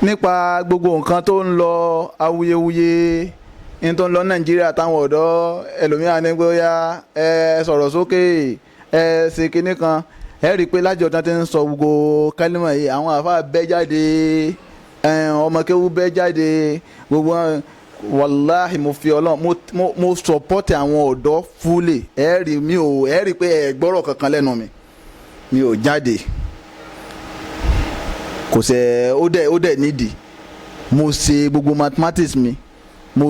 nípa gbogbo nǹkan tó ń lọ awuyewuye ní tó ń lọ Nàìjíríà táwọn ọ̀dọ́ ẹlòmíràn ní pé ó yá ẹ sọ̀rọ̀ sókè ẹ ṣe kinní kan ẹ rí i pé lájọ tán ti ń sọ gbogbo kálímà yìí àwọn àfáà bẹ́ jáde ọmọ kéwú bẹ́ jáde gbogbo wàláhì mo fi Ọlọ́run mo sọpọ́tì àwọn ọ̀dọ́ fúlẹ̀ ẹ rí i pé ẹ gbọ́rọ̀ kankan lẹ́nu mi ò jáde kò sẹ́ ó dẹ̀ nídìí mo ṣe gbogbo mathematics mi mo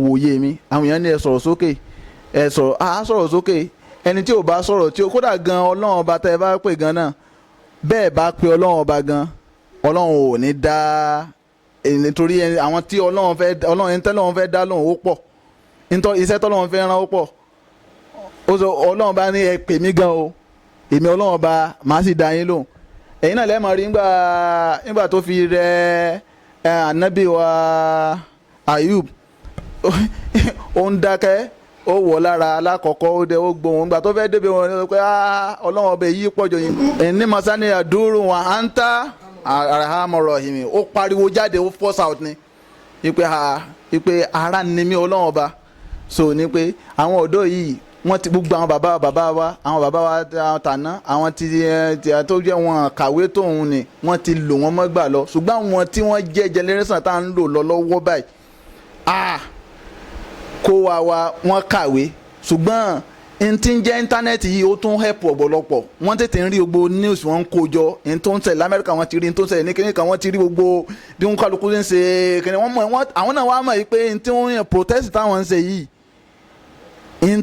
wòye mi àwọn èèyàn ní ẹ sọ̀rọ̀ sókè ẹ sọ̀rọ̀ sókè ẹni tí ò bá sọ̀rọ̀ tí ó kódà gan Ọlọ́run ọba tẹ́ ẹ bá pè gan náà bẹ́ẹ̀ bá pe Ọlọ́run ọba gan Ọlọ́run ò ní dá nítorí àwọn tí Ọlọ́run fẹ́ dá lóhùn ó pọ̀ iṣẹ́ tọ́lọ́run fẹ́ rán ó pọ̀ Ọlọ́run bá ní ẹ pè mí gan o èmi Ọlọ́run ọba màá sì dá yín lóhùn ẹ̀yin náà lẹ́ẹ̀mọ̀ rí nígbà tó fi rẹ ànábì wa Ayub ó ń dákẹ́ ó wọ̀ lára alákọ̀ọ́kọ́ ó dé ó gbóhùn nígbà tó fẹ́ débi wọn pé Ọlọ́run ọba yìí pọ̀jọ yìí ẹni masani àdúró wọn à ń ta arahamọ̀rọ̀ yìí ó pariwo jáde ó force out ni ipe ara ni mí Ọlọ́run ọba so ni pé àwọn ọ̀dọ́ yìí wọ́n ti gbogbo àwọn bàbá wa tàná àwọn tó jẹ́ wọn kàwé tóun ni wọ́n ti lò wọ́n mọ́gbà lọ ṣùgbọ́n àwọn tí wọ́n jẹ́ generation tá à ń lò lọ lọ́wọ́ báyìí kó wa wọ́n kàwé ṣùgbọ́n n ti ń jẹ́ íńtánẹ́ẹ̀tì yìí ó tún help ọ̀pọ̀lọpọ̀ wọ́n tètè ń rí gbogbo news wọn ń kó jọ n tó ń ṣẹlẹ̀ lamẹ́ríkà wọ́n ti rí n tó ń ṣẹlẹ̀ ní kíní kan wọ́n ti rí gbogbo bí wọ́n kálukú ń ṣe kíní àwọn náà wá mọ̀ yìí pé n tí wọ́n yàn protest táwọn ń ṣe yìí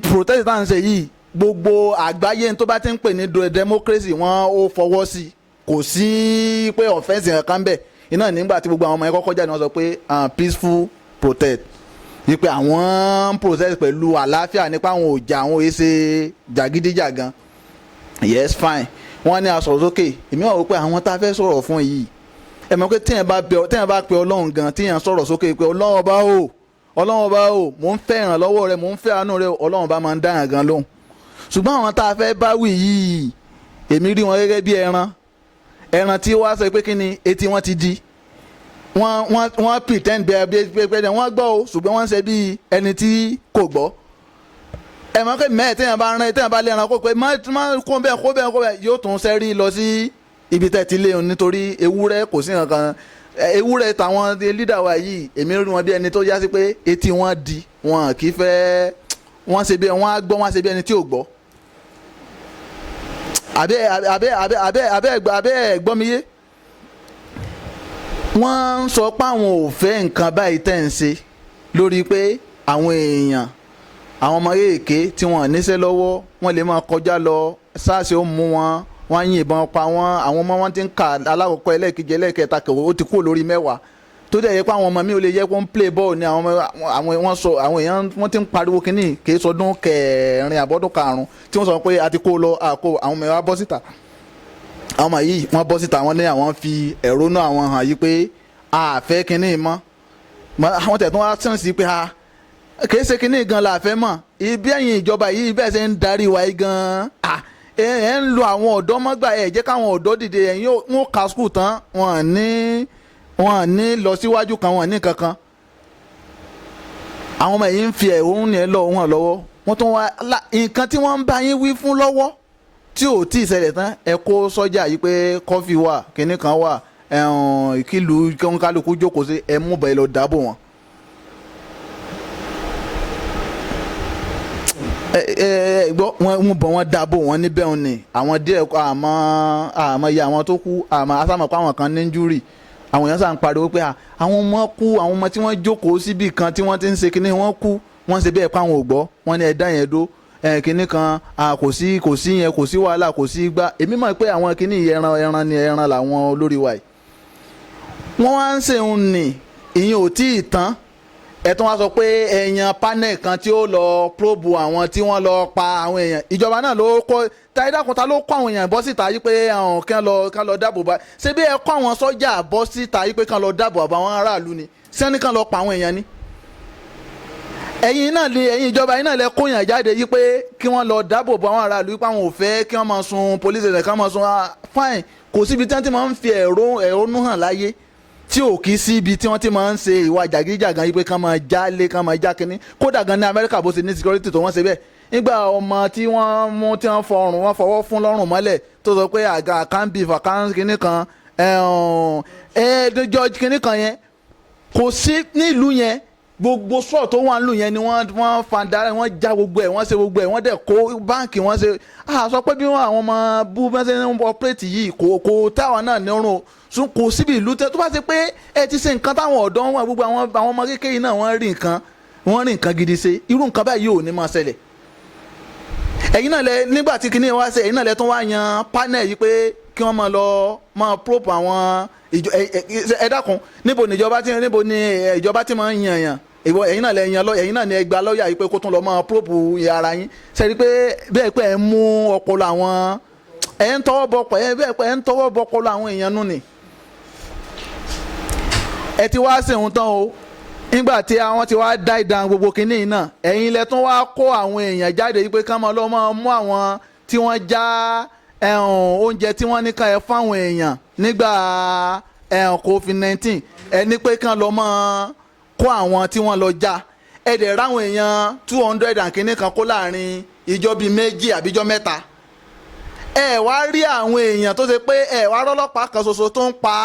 protest táwọn ń ṣe yìí gbogbo àgbáyé tó bá ti ń pè ní democracy wọ́n ó fọwọ́ sí kò sí pé offence kan bẹ̀ iná nígbà tí gbogbo àwọn ọmọ ẹ̀kọ́ kọjá ni wọ́n sọ pé peaceful protest wípé àwọn process pẹ̀lú àlàáfíà nípa àwọn òjà àwọn èsè jàgídíjàgan yes fine wọ́n ní asọ̀rọ̀ sókè èmi wà wípé àwọn tá a fẹ́ sọ̀rọ̀ fún yìí ẹ mọ̀ pé téèyàn bá pe Ọlọ́run gan téèyàn sọ̀rọ̀ sókè pé Ọlọ́run ọba o mò ń fẹ́ ìrànlọ́wọ́ rẹ mò ń fẹ́ àánú rẹ Ọlọ́run bá máa ń dáhàn gan lóhùn ṣùgbọ́n àwọn tá a fẹ́ bá wì yìí èmi rí wọn gẹ́gẹ́ bí ẹran tí wọ́n á sọ pé kí ni etí wọn ti di wọ́n pretend bẹ́ẹ̀ wọ́n gbọ́ o ṣùgbọ́n wọ́n ń ṣe bí ẹni tí kò gbọ́ ẹ mọ̀ pé mẹ́ẹ̀ téèyàn bá lé ẹran kó pé má kó bẹ́ẹ̀ yóò tún sẹ́rí lọ sí ibi tẹ́ ti lé o nítorí ewúrẹ́ kò sí nǹkan ewúrẹ́ tàwọn leader wa yìí èmi rí wọn bí ẹni tó yá sí pé etí wọn di wọn kì í fẹ́ wọ́n ṣe bí wọ́n á gbọ́ wọ́n ṣe bí ẹni tí ò gbọ́ abẹ́ gbọ́ mi yé wọ́n ń sọ pé àwọn ò fẹ́ nǹkan báyìí tẹ̀ ń ṣe lórí pé àwọn èèyàn àwọn ọmọ kéèké tí wọ́n níṣẹ́ lọ́wọ́ wọ́n lè máa kọjá lọ SARS ó mú wọn wọ́n yìnbọn pa wọ́n àwọn ọmọ wọn ti ń kà alákọ̀ọ́kọ́ ẹlẹ́ẹ̀kejì ẹlẹ́ẹ̀kẹta kẹwọ́ ó ti kúrò lórí 10 tó dẹ̀ yẹ pé àwọn ọmọ mi ò lè yẹ kó ń play ball ní àwọn èèyàn wọ́n ti ń pariwo kínní kì í sọdún kẹrin àbọ̀dún karùn-ún tí wọ́n sọ pé a ti kó lọ àkó àwọn ọmọ wa bọ́ síta àwọn ọmọ yìí wọ́n bọ́ síta wọ́n ní àwọn fi ẹ̀rọnú àwọn hàn yìí pé a fẹ́ kínní mọ́ àwọn tẹ̀ tó wá sàn sí pé kì í ṣe kínní gan la fẹ́ mọ̀ ibi ẹ̀yìn ìjọba yìí bẹ́ẹ̀ ṣe ń darí wa yìí gan ẹ̀ ń lo àwọn ọ̀dọ́ mọ́gbà ẹ̀ jẹ́ káwọn ọ̀dọ́ dìde ẹ̀yìn wọn ka skul tán wọn ní lọ síwájú kan wọn ní kankan àwọn ọmọ yìí ń fi ẹ̀hónú yẹn lọ wọn lọ́wọ́ wọ́n tún wá nǹkan tí wọ́n ń bá yín wí fún lọ́wọ́ tí ò tí ì ṣẹlẹ̀ tán ẹ kó sọ́jà yìí pé kọ́fì wà kinní kan wà ìkìlù kálukú jókòó sí ẹ mú bẹ́ẹ̀ lọ dáàbò wọn. gbọ́ wọn bọ̀ wọ́n dáàbò wọn níbẹ̀ wọn ni àwọn díẹ̀ àmọ́ iye àwọn tó kú àmọ́ asámọ̀ pé àwọn kan ní injúrì àwọn èèyàn sàn pariwo pé àwọn ọmọ kú àwọn ọmọ tí wọ́n jókòó síbì kan tí wọ́n ti ń ṣe kinní wọ́n kú wọ́n ṣe bẹ́ẹ̀ pé àwọn ò gbọ́ wọ́n ní ẹ̀dá yẹn dó kinní kan kò sí yẹn kò sí wàhálà kò sí gbá èmi mọ̀ pé àwọn kinní ẹran ni ẹran làwọn olórí wa yìí wọ́n wá ń ṣe òun nì ìyẹn ò tí ì tán ẹ̀tún wá sọ pé èèyàn panel kan tí ó lọ probe àwọn tí wọ́n lọ pa àwọn èèyàn ìjọba náà ló kọ́ táyídàkùn ta ló kọ́ àwọn èèyàn bọ́ síta yìí pé kán lọ dáàbò bá ṣé bí ẹ kọ́ àwọn sọ́jà bọ́ síta yìí pé kán lọ dáàbò bá àwọn aráàlú ni sẹ́ni kán lọ pa àwọn èèyàn ni ẹ̀yin náà ni ẹ̀yin ìjọba yìí náà lẹ kóyàn jáde yìí pé kí wọ́n lọ dáàbò bá àwọn aráàlú yìí pé àwọn ò fẹ́ kí wọ́n máa sun police station kán máa sun fine kò síbi tí wọ́n ti máa ń fi ẹ̀hónú hàn láyé tí ò kí sí ibi tí wọ́n ti máa ń ṣe ìwà jàgídíjàgan yìí pé kán máa jálé kán máa já kínní kódà gan ní Amẹ́ríkà bó ṣe ní security tó wọ́n ṣe bẹ́ẹ̀ nígbà ọmọ tí wọ́n mú tí wọ́n fọwọ́ fún lọ́rùn mọ́lẹ̀ tó sọ pé àga can beef àkàn kínní kan George kínní kan yẹn kò sí nílùú yẹn gbogbo sọ́ọ̀ tó wà nílùú yẹn ni wọ́n fanda wọ́n já gbogbo ẹ̀ wọ́n ṣe gbogbo ẹ̀ wọ́n dẹ̀ kó báǹkì wọ́n ṣe sọ pé bí àwọn ọmọ bú bẹ́sẹ̀ ń ọpẹ́rẹ́tì yìí kò táwọn náà ní ọrùn kò síbi ìlú tó bá ṣe pé ẹ ti ṣe nǹkan táwọn ọ̀dọ́ wọn gbogbo àwọn ọmọ kékeré náà wọ́n rí nǹkan gidi ṣe irú nǹkan báyìí ò ní máa ṣẹlẹ̀ ẹ̀yin náà lẹ nígbà tí kinní wá ṣe ẹ̀yin náà lẹ tún wá yan panel yìí pé kí wọ́n máa probe àwọn ẹ dákun níbo ni ìjọba ti máa ń yan yàn ẹ̀yin náà lẹ yan lọ́ọ̀yà ẹ̀yin náà ni ẹ gba lọ́ọ̀yà yìí pé kó tún lọ máa probe ara yín sẹ́ni pé bẹ́ẹ̀ pé ẹ ń mú ọpọlọ àwọn ẹ ń tọwọ́ bọ ọpọlọ àwọn èèyàn nù ni ẹ ti wá sèhun tán o nígbà tí àwọn ti wá dá ìdán gbogbo kínní náà ẹ̀yin lẹ tún wá kó àwọn èèyàn jáde yìí pé ká máa lọ máa mú àwọn tí wọ́n já oúnjẹ tí wọ́n ní ká ẹ fáwọn èèyàn nígbà COVID-19 ẹni pé kán lọ máa kó àwọn tí wọ́n lọ já ẹ dẹ̀ ráwọn èèyàn 200 and kínní kan kó láàrin ìjọ bíi méjì àbíjọ mẹ́ta ẹ wá rí àwọn èèyàn tó ṣe pé ẹ wá rọ́lọ́pàá kan ṣoṣo tó ń pa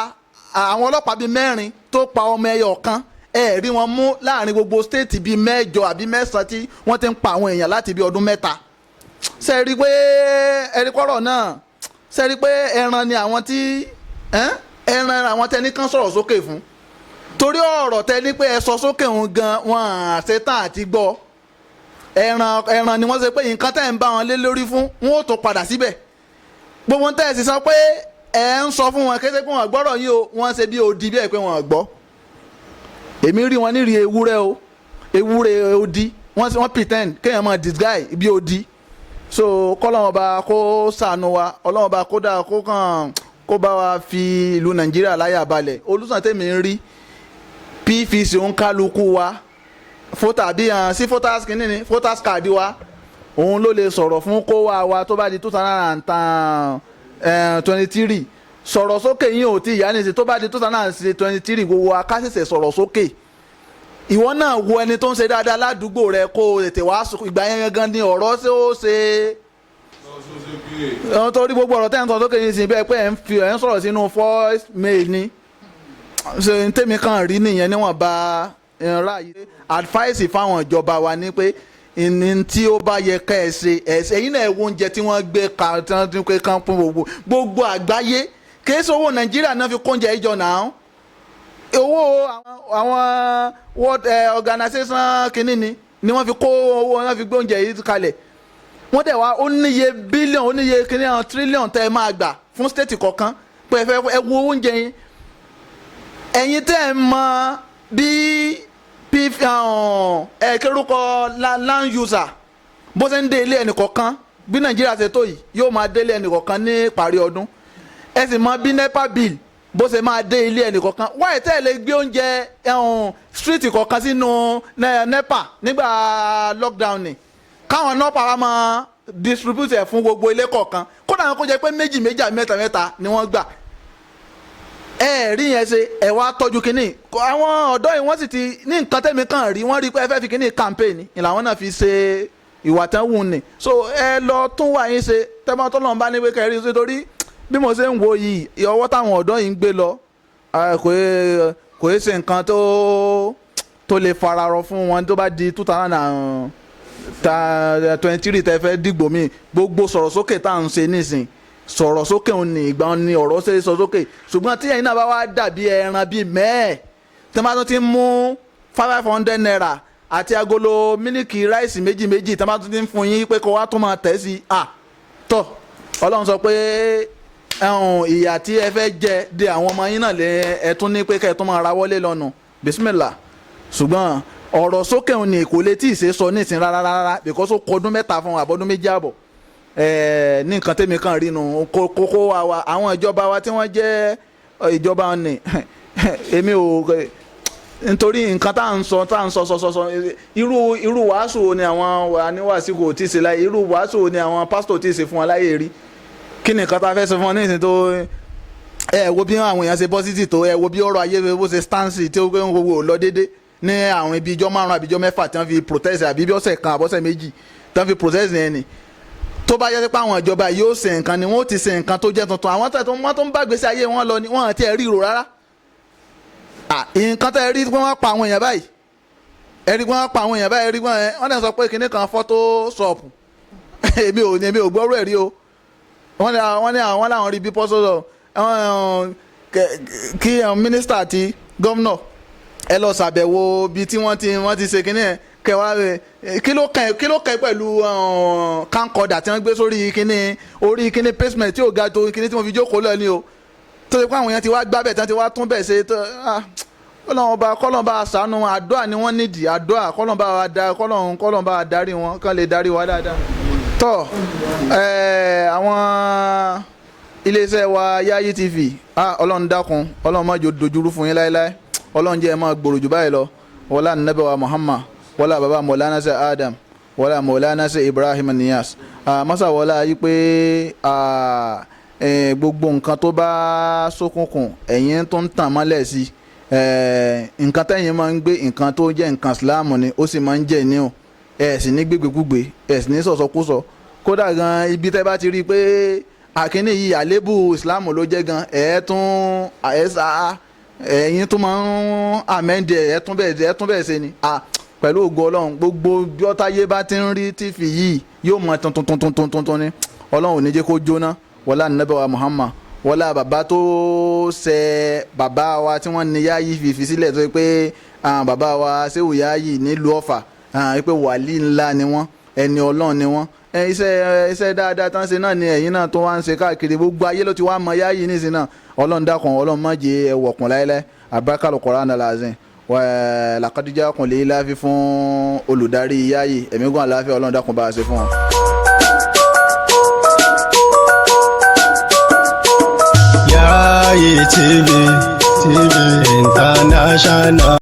àwọn ọlọ́pàá bíi mẹ́rin tó pa ọmọ ẹyọ kan ẹ rí wọn mú láàrin gbogbo stéètì bíi mẹ́jọ àbí mẹ́sàn-án tí wọ́n ti ń pa àwọn èèyàn láti bíi ọdún mẹ́ta ṣe rí pé ẹ̀rí kọ́rọ̀ náà ṣe rí pé ẹran ni àwọn tí ẹran àwọn tẹni kan sọ̀rọ̀ sókè fún torí ọ̀rọ̀ tẹni pé ẹ sọ sókè òun gan wọn àṣetán àti gbọ́ ẹran ni wọ́n ṣe pé nǹkan tẹ́ ń bá wọn lé lórí fún wọn ò tó padà síbẹ̀ gbogbo ń tẹ̀sí sọ pé ẹ ń sọ fún wọn kété pé wọn gbọ́rọ̀ yìí o wọ́n ṣe bí odi bí ẹ̀ pé wọn gbọ́ èmi rí wọn nírí ewúrẹ́ odi wọ́n pretend kéèyàn máa disguise bí odi so kọ́lọ́wọ́n bá kó ṣàánú wa ọlọ́wọ́n bá kó dáa kó bá wa fi ìlú Nàìjíríà láyà balẹ̀ olùsàn tèmi ń rí pvc ń kálukú wa fótà bí sí photos kìíní ni photos card wa òun ló lè sọ̀rọ̀ fún kó wa tó bá di 2023 sọ̀rọ̀ sókè yín ò tí ìyá nìsí tó bá di 2023 gbogbo akásẹ̀sẹ̀ sọ̀rọ̀ sókè ìwọ náà wo ẹni tó ń ṣe dáadáa ládùúgbò rẹ kó o tètè wá ìgbà yẹn gangan ni ọ̀rọ̀ ṣé ó ṣe torí gbogbo ọ̀rọ̀ tẹ́ ń sọ sókè yín sí bẹ́ẹ̀ pé ẹ̀ ń sọ̀rọ̀ sínú voice mail ni ṣe ń tèmi kan rí nìyẹn níwọ̀n bá ráàyè advice fáwọn ìjọba wa ní pé ìní tí ó bá yẹ ká ẹ ṣe ẹ̀yin náà wo oúnjẹ tí wọ́n gbé kan fún gbogbo àgbáyé kìí ṣe owó Nàìjíríà náà fi kóúnjẹ ìjọ náà owó àwọn World Organization kìíní ni wọ́n fi kó owó wọn fi gbé oúnjẹ yìí kalẹ̀ wọ́n dẹ̀ wá ó níye bílíọ̀n ó níye kìíní àwọn tírílíọ̀n tẹ́ ẹ máa gbà fún stéètì kọ̀ọ̀kan pé ẹ fẹ́ ẹ wo oúnjẹ yín ẹ̀yin tẹ́ ẹ mọ bí kérúkọ land user bó ṣe ń dé ilé ẹnìkọ̀ọ̀kan bí Nàìjíríà ṣe tó yìí yóò máa dé ilé ẹnìkọ̀ọ̀kan ní ìparí ọdún ẹ sì mọ bí NEPA bill bó ṣe máa dé ilé ẹnìkọ̀ọ̀kan wáyé tẹ́ ẹ lè gbé oúnjẹ street kọ̀ọ̀kan sínú NEPA nígbà lockdown ni káwọn NEPA wa máa distribute ẹ̀ fún gbogbo ilé kọ̀ọ̀kan kódà wọn kó jẹ́ pé méjì àbí mẹ́ta ni wọ́n gbà ẹ rí yẹn ṣe ẹ wá tọ́jú kínní àwọn ọ̀dọ́ yìí wọ́n sì ti ní nǹkan tẹ́mi kan rí wọ́n rí pé ẹ fẹ́ fi kínní campaign ni làwọn náà fi ṣe ìwà tán wù ní so ẹ lọ tún wà yín ṣe tẹ́mọ́ tó lọ́n bá ní pé kẹrí ṣe torí bí mo ṣe ń wo yìí ọwọ́ táwọn ọ̀dọ́ yìí ń gbé lọ kò é ṣe nǹkan tó lè fararọ fún wọn tó bá di 2023 tẹ́ fẹ́ dìgbò míì gbogbo sọ̀rọ̀ sókè tá à ń ṣe nísìn sọ̀rọ̀ sókè òun ní ìgbà ni ọ̀rọ̀ ṣe sọ sókè ṣùgbọ́n tí ẹ̀yin náà bá wá dàbí ẹran bíi mẹ́ẹ̀ tí wọ́n bá tún ti mú 500 naira àti agolo mílíkì ráìsì méjì tí wọ́n bá tún ti ń fún yín pé kó wá tún máa tẹ̀ sí tọ́ Ọlọ́run sọ pé ìyà tí ẹ fẹ́ jẹ de àwọn ọmọ yín náà lé ẹ tún ní pé kẹ́ ẹ tún máa ra wọlé lọ́nu bisimilá ṣùgbọ́n ọ̀rọ̀ sókè òun ní kò lè tí ì ṣe sọ nísìn rárá because ó kọdún mẹ́ta fún àbọ̀dún méjì àbọ̀ ní nǹkan tẹ́mi kan rí nu kókó wa àwọn ìjọba wa tí wọ́n jẹ́ ìjọba ni èmi ò nítorí nǹkan tá à ń sọ irú wàásù wo ni àwọn aníwàásù kò tí ì ṣe láyé irú wàásù wo ni àwọn pásítọ̀ tí ì ṣe fún wa láyé rí kí ni nǹkan tá a fẹ́ sọ fún ọ ní ìsìn tó ẹ wo bí àwọn èèyàn ṣe bọ́ sí tìtò, ẹ wo bí ọrọ̀ ayé bó ṣe stansi tí ó gbé ń wo lọ déédé ní àwọn ibi ijọ́ 5 àbí ijọ́ 6 tí wọ́n fi protest àbí bí ọ̀sẹ̀ kan àbọ̀sẹ̀ 2 tí wọ́n fi protest yẹn ni. tó bá yẹ pé àwọn ìjọba yóò ṣe nǹkan ni wọ́n ti ṣe nǹkan tó jẹ́ tuntun, àwọn tó ń bá gbèsè ayé wọn lọ ni wọ́n àti ẹ̀ rí ìrò rárá. nǹkan tẹ́ rí pé wọ́n pa àwọn èèyàn báyìí, ẹ̀rí pé wọ́n pa àwọn èèyàn báyìí, ẹ̀rí pé wọ́n dẹ̀ sọ pé kinní kan photoshop èmi ò gbọ́rọ̀ ẹ̀rí o. wọ́n láwọn rí bí pọ́sọ́sọ kí mínísítà àti gómìnà ẹ lọ ṣàbẹ̀wò bí tí wọ́n ti ṣe kinní yẹn kẹwàá rẹ kí ló kàn pẹ̀lú camcorder tí wọ́n gbé sórí orí kinní pavement tí ò ga tó kinní tí wọ́n fi jókòó lọ ni o, tó ṣe pé àwọn èèyàn ti wá gbábẹ̀ tí wọ́n ti wá tún bẹ̀ ṣe kọ́lọ́n bá ṣàánú àdúrà ni wọ́n nídìí, àdúrà kọ́lọ́n bá darí wọn kán lè darí wa dáadáa. tọ́ àwọn iléeṣẹ́ wa Yayi TV ọlọ́run dákun ọlọ́run má jò dojúrú fún yín láéláé, ọlọ́run jẹ́ ẹ máa gbòòrò jù báyìí lọ wọlá nàbẹ̀ wa Muhammad wọlá baba Maulana ṣe Adam wọlá Maulana ṣe Ibrahim Niyas masa wọlá yí pé gbogbo nǹkan tó bá ṣókùnkùn ẹ̀yin tó ń tàn mọ́lẹ̀ sí nǹkan tẹ́yin máa ń gbé nǹkan tó jẹ́ nǹkan Islam ni ó sì máa ń jẹ́ ní o ẹ̀ sì ní gbégbégbúgbé ẹ̀ sì ní sọ̀sọ̀kúsọ, kódà gan ibi tẹ́ bá ti rí i pé àkíní yìí àlébù Islam ló jẹ́ gan ẹ̀yin tó máa ń àmẹ́ndì ẹ̀ tún bẹ́ẹ̀ ṣe ni pẹ̀lú ògo Ọlọ́run gbogbo bí ọ̀táyé bá ti ń rí tífì yìí yóò mọ tuntun ni Ọlọ́run ò ní jẹ́ kó jóná wọlá nàbẹ̀ wa Muhammad wọlá bàbá tó ṣe bàbá wa tí wọ́n ní Yayi fìfì sílẹ̀ tó yẹ pé bàbá wa Ṣéwù Yayi nílùú Ọ̀fà pé wàlí ńlá ni wọ́n, ẹni Ọlọ́run ni wọ́n, iṣẹ́ dáadáa tán ṣe náà ni ẹ̀yin náà tó wá ń ṣe káàkiri gbogbo ayé ló ti wá mọ Yayi nísìnyí náà. Ọlọ́run dákun Ọlọ́run má jẹ́ ẹwọ̀kùn láéláé abakal Qur'an alazim laqad ja'akum lè láfi fún olùdarí Yayi ẹ̀mí gùn àláfíà Ọlọ́run dákun bá a ṣe fún wọn. Yayi TV International.